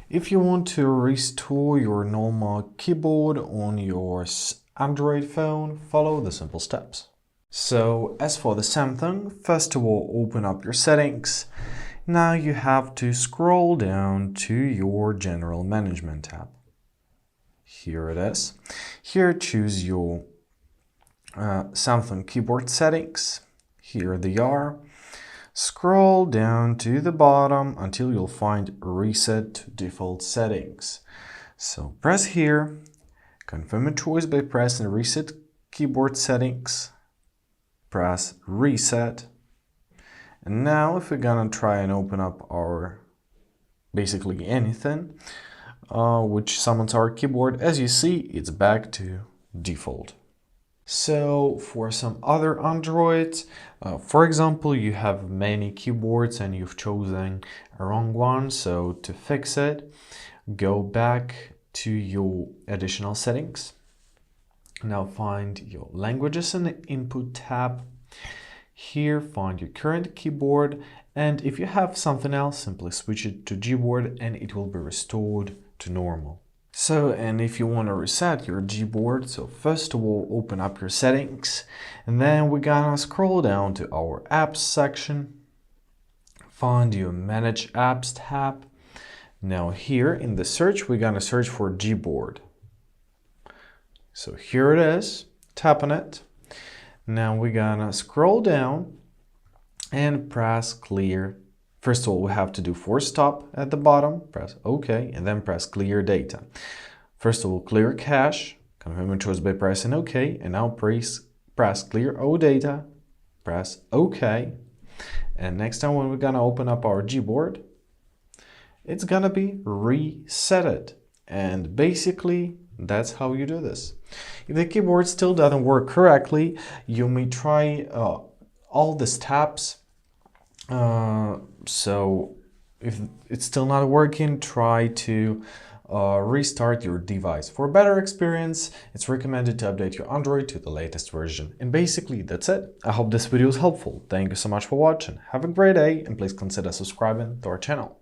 If you want to restore your normal keyboard on your Android phone, follow the simple steps. So as for the Samsung, first of all, open up your settings. Now you have to scroll down to your General Management tab. Here it is. Here choose your Samsung keyboard settings. Here they are. Scroll down to the bottom until you'll find Reset to Default Settings. So press here, confirm your choice by pressing Reset Keyboard Settings. Press Reset. And now if we're gonna try and open up our basically anything which summons our keyboard, as you see, it's back to default. So for some other Androids, for example, you have many keyboards and you've chosen a wrong one. So to fix it, go back to your additional settings. Now find your languages in the input tab. Here find your current keyboard, and if you have something else, simply switch it to Gboard and it will be restored to normal. So, and if you want to reset your Gboard, so first of all, open up your settings, and then we're gonna scroll down to our apps section, find your Manage Apps tab. Now here in the search, we're gonna search for Gboard. So here it is, tap on it. Now we're gonna scroll down and press clear. First of all, we have to do force stop at the bottom, press OK, and then press clear data. First of all, clear cache, confirm your choice by pressing OK, and now press clear all data, press OK. And next time when we're gonna open up our Gboard, it's gonna be resetted. And basically, that's how you do this. If the keyboard still doesn't work correctly, you may try all the steps. So if it's still not working, try to restart your device. For a better experience, it's recommended to update your Android to the latest version. And basically, that's it. I hope this video is helpful. Thank you so much for watching. Have a great day, and please consider subscribing to our channel.